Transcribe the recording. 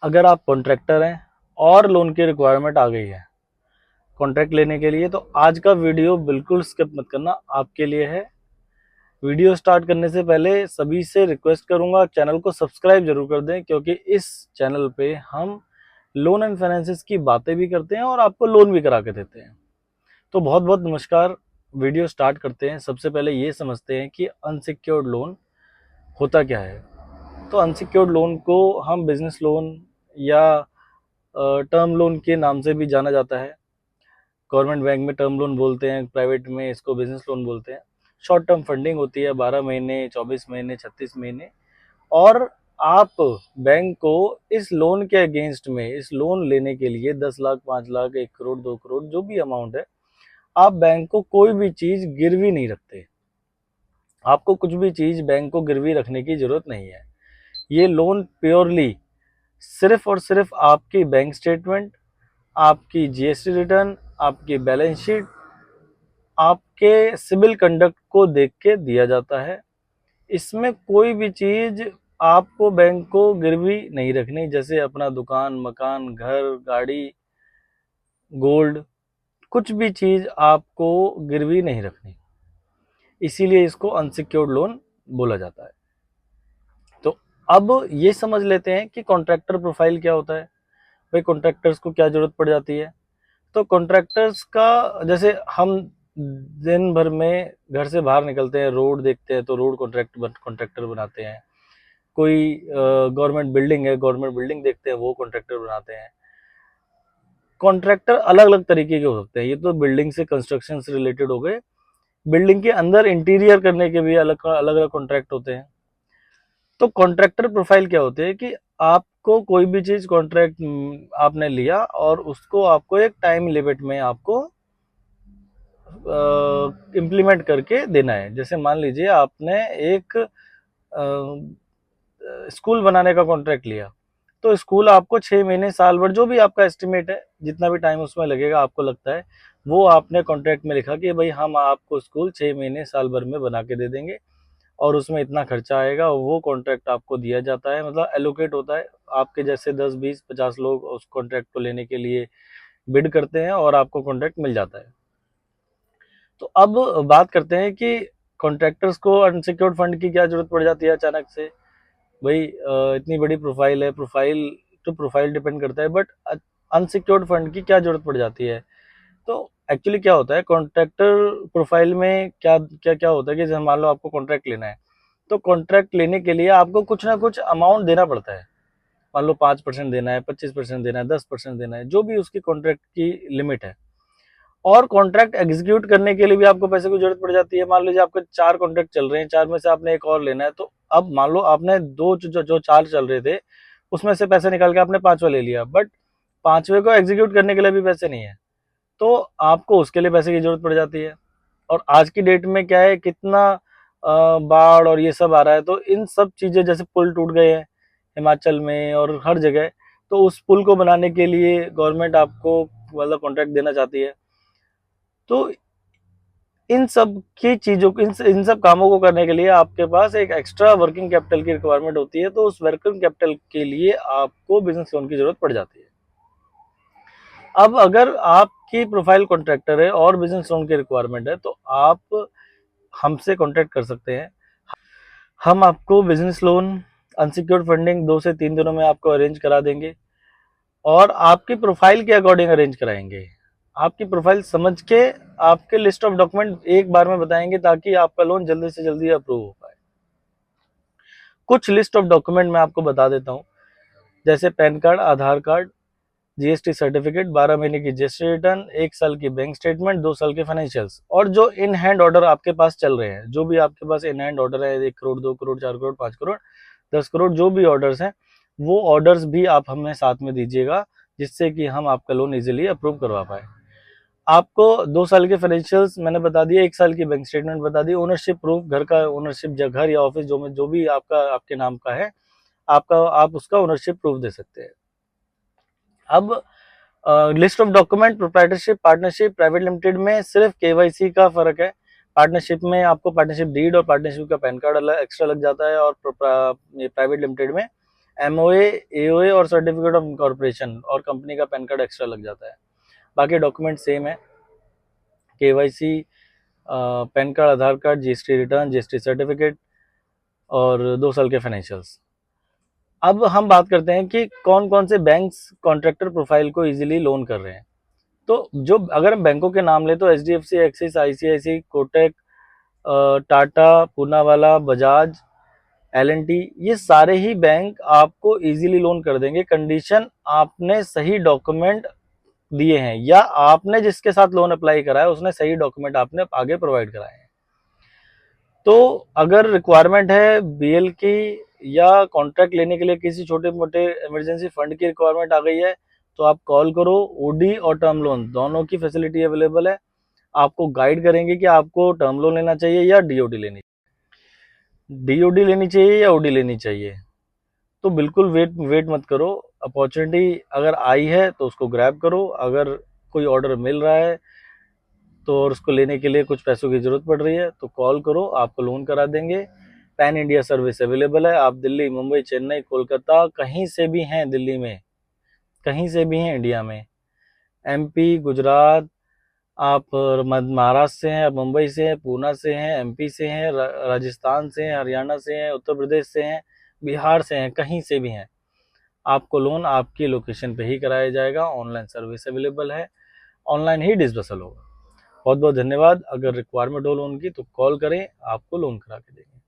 अगर आप कॉन्ट्रैक्टर हैं और लोन की रिक्वायरमेंट आ गई है कॉन्ट्रैक्ट लेने के लिए, तो आज का वीडियो बिल्कुल स्किप मत करना, आपके लिए है। वीडियो स्टार्ट करने से पहले सभी से रिक्वेस्ट करूंगा चैनल को सब्सक्राइब जरूर कर दें, क्योंकि इस चैनल पे हम लोन एंड फाइनेंसेस की बातें भी करते हैं और आपको लोन भी करा के देते हैं। तो बहुत बहुत नमस्कार। वीडियो स्टार्ट करते हैं। सबसे पहले ये समझते हैं कि अनसिक्योर्ड लोन होता क्या है। तो अनसिक्योर्ड लोन को हम बिजनेस लोन या टर्म लोन के नाम से भी जाना जाता है। गवर्नमेंट बैंक में टर्म लोन बोलते हैं, प्राइवेट में इसको बिजनेस लोन बोलते हैं। शॉर्ट टर्म फंडिंग होती है, 12 महीने, 24 महीने, 36 महीने। और आप बैंक को इस लोन के अगेंस्ट में, इस लोन लेने के लिए 10 लाख, 5 लाख, 1 करोड़, 2 करोड़, जो भी अमाउंट है, आप बैंक को कोई भी चीज गिरवी नहीं रखते। आपको कुछ भी चीज बैंक को गिरवी रखने की जरूरत नहीं है। ये लोन प्योरली सिर्फ और सिर्फ आपकी बैंक स्टेटमेंट, आपकी जीएसटी रिटर्न, आपकी बैलेंस शीट, आपके सिविल कंडक्ट को देख के दिया जाता है। इसमें कोई भी चीज आपको बैंक को गिरवी नहीं रखनी, जैसे अपना दुकान, मकान, घर, गाड़ी, गोल्ड, कुछ भी चीज आपको गिरवी नहीं रखनी। इसीलिए इसको अनसिक्योर्ड लोन बोला जाता है। तो अब ये समझ लेते हैं कि कॉन्ट्रैक्टर प्रोफाइल क्या होता है। भाई कॉन्ट्रैक्टर्स को क्या जरूरत पड़ जाती है। तो कॉन्ट्रैक्टर्स का, जैसे हम दिन भर में घर से बाहर निकलते हैं, रोड देखते हैं तो रोड कॉन्ट्रैक्टर बनाते हैं। कोई गवर्नमेंट बिल्डिंग है, गवर्नमेंट बिल्डिंग देखते हैं, वो कॉन्ट्रैक्टर बनाते हैं। कॉन्ट्रैक्टर अलग अलग तरीके के हो सकते हैं। ये तो बिल्डिंग से, कंस्ट्रक्शन से रिलेटेड हो गए। बिल्डिंग के अंदर इंटीरियर करने के भी अलग अलग अलग कॉन्ट्रैक्ट होते हैं। तो कॉन्ट्रैक्टर प्रोफाइल क्या होते हैं कि आपको कोई भी चीज कॉन्ट्रैक्ट आपने लिया और उसको आपको एक टाइम लिमिट में आपको इम्प्लीमेंट करके देना है। जैसे मान लीजिए आपने एक स्कूल बनाने का कॉन्ट्रैक्ट लिया, तो स्कूल आपको 6 महीने, साल भर, जो भी आपका एस्टिमेट है, जितना भी टाइम उसमें लगेगा आपको लगता है, वो आपने कॉन्ट्रैक्ट में लिखा कि भाई हम आपको स्कूल 6 महीने, साल भर में बना के दे देंगे और उसमें इतना खर्चा आएगा। वो कॉन्ट्रैक्ट आपको दिया जाता है, मतलब एलोकेट होता है। आपके जैसे 10, 20, 50 लोग उस कॉन्ट्रैक्ट को लेने के लिए बिड करते हैं और आपको कॉन्ट्रैक्ट मिल जाता है। तो अब बात करते हैं कि कॉन्ट्रैक्टर्स को अनसिक्योर्ड फंड की क्या जरूरत पड़ जाती है अचानक से। भाई इतनी बड़ी प्रोफाइल है, प्रोफाइल तो प्रोफाइल डिपेंड करता है, बट अनसिक्योर्ड फंड की क्या जरूरत पड़ जाती है। तो एक्चुअली क्या होता है कॉन्ट्रैक्टर प्रोफाइल में, क्या क्या क्या होता है कि जैसे मान लो आपको कॉन्ट्रैक्ट लेना है, तो कॉन्ट्रैक्ट लेने के लिए आपको कुछ ना कुछ अमाउंट देना पड़ता है। मान लो 5% देना है, 25% देना है, 10% देना है, जो भी उसकी कॉन्ट्रैक्ट की लिमिट है। और कॉन्ट्रैक्ट एग्जीक्यूट करने के लिए भी आपको पैसे की जरूरत पड़ जाती है। मान लीजिए आपके 4 कॉन्ट्रैक्ट चल रहे हैं, 4 में से आपने एक और लेना है, तो अब मान लो आपने दो जो 4 चल रहे थे उसमें से पैसे निकाल के आपने 5वां ले लिया, बट 5वें को एग्जीक्यूट करने के लिए भी पैसे नहीं है, तो आपको उसके लिए पैसे की जरूरत पड़ जाती है। और आज की डेट में क्या है, कितना बाढ़ और ये सब आ रहा है, तो इन सब चीजें, जैसे पुल टूट गए हैं हिमाचल में और हर जगह, तो उस पुल को बनाने के लिए गवर्नमेंट आपको मतलब कॉन्ट्रैक्ट देना चाहती है। तो इन सब की चीजों, इन सब कामों को करने के लिए आपके पास एक एक्स्ट्रा वर्किंग कैपिटल की रिक्वायरमेंट होती है। तो उस वर्किंग कैपिटल के लिए आपको बिजनेस लोन की जरूरत पड़ जाती है। अब अगर आपकी प्रोफाइल कॉन्ट्रैक्टर है और बिजनेस लोन की रिक्वायरमेंट है, तो आप हमसे कॉन्टैक्ट कर सकते हैं। हम आपको बिजनेस लोन अनसिक्योर्ड फंडिंग 2 से 3 दिनों में आपको अरेंज करा देंगे और आपकी प्रोफाइल के अकॉर्डिंग अरेंज कराएंगे। आपकी प्रोफाइल समझ के आपके लिस्ट ऑफ डॉक्यूमेंट एक बार में बताएंगे, ताकि आपका लोन जल्दी से जल्दी अप्रूव हो पाए। कुछ लिस्ट ऑफ डॉक्यूमेंट मैं आपको बता देता हूँ, जैसे pan card, Aadhaar card, GST certificate, 12 महीने की जीएसटी रिटर्न, 1 साल की बैंक स्टेटमेंट, 2 साल के फाइनेंशियल्स, और जो इन हैंड ऑर्डर आपके पास चल रहे हैं, जो भी आपके पास इन हैंड ऑर्डर है, 1 करोड़, 2 करोड़, 4 करोड़, 5 करोड़, 10 करोड़, जो भी ऑर्डर्स हैं, वो ऑर्डर्स भी आप हमें साथ में दीजिएगा, जिससे कि हम आपका लोन इजीली अप्रूव करवा पाए। आपको 2 साल के फाइनेंशियल्स मैंने बता दिए, 1 साल की बैंक स्टेटमेंट बता दी, ओनरशिप प्रूफ, घर का ओनरशिप, घर या ऑफिस जो भी आपका आपके नाम का है, आपका आप उसका ओनरशिप प्रूफ दे सकते हैं। अब list of document, proprietorship, partnership, private limited में सिर्फ केवाईसी का फर्क है। पार्टनरशिप में आपको पार्टनरशिप डीड और पार्टनरशिप का पैन कार्ड अलग एक्स्ट्रा लग जाता है, और प्राइवेट लिमिटेड में MOA, AOA और सर्टिफिकेट ऑफ इनकॉर्पोरेशन और कंपनी का पैन कार्ड एक्स्ट्रा लग जाता है। बाकी डॉक्यूमेंट सेम है, KYC, PAN card, Aadhaar card, GST return, GST certificate और 2 साल के फाइनेंशियल्स। अब हम बात करते हैं कि कौन कौन से बैंक्स कॉन्ट्रैक्टर प्रोफाइल को इजीली लोन कर रहे हैं। तो जो अगर हम बैंकों के नाम लें तो HDFC, axis, ICICI, Kotak, Tata, Poonawalla, Bajaj, L&T, ये सारे ही बैंक आपको इजीली लोन कर देंगे, कंडीशन आपने सही डॉक्यूमेंट दिए हैं या आपने जिसके साथ लोन अप्लाई करा है उसने सही डॉक्यूमेंट आपने आगे प्रोवाइड कराए हैं। तो अगर रिक्वायरमेंट है BL की या कॉन्ट्रैक्ट लेने के लिए किसी छोटे मोटे इमरजेंसी फंड की रिक्वायरमेंट आ गई है तो आप कॉल करो। OD और टर्म लोन दोनों की फैसिलिटी अवेलेबल है। आपको गाइड करेंगे कि आपको टर्म लोन लेना चाहिए या DOD लेनी चाहिए या OD लेनी चाहिए। तो बिल्कुल वेट मत करो। अपॉर्चुनिटी अगर आई है तो उसको ग्रैब करो। अगर कोई ऑर्डर मिल रहा है तो और उसको लेने के लिए कुछ पैसों की ज़रूरत पड़ रही है तो कॉल करो, आपको लोन करा देंगे। पैन इंडिया सर्विस अवेलेबल है। आप दिल्ली, मुंबई, चेन्नई, कोलकाता कहीं से भी हैं, दिल्ली में कहीं से भी हैं इंडिया में, MP, गुजरात, आप महाराष्ट्र से हैं, आप मुंबई से हैं, पूना से हैं, MP से हैं, राजस्थान से हैं, हरियाणा से हैं, उत्तर प्रदेश से हैं, बिहार से हैं, कहीं से भी हैं, आपको लोन आपकी लोकेशन पे ही कराया जाएगा। ऑनलाइन सर्विस अवेलेबल है, ऑनलाइन ही डिसबर्सल होगा। बहुत बहुत धन्यवाद। अगर रिक्वायरमेंट हो लोन की तो कॉल करें, आपको लोन करा के देंगे।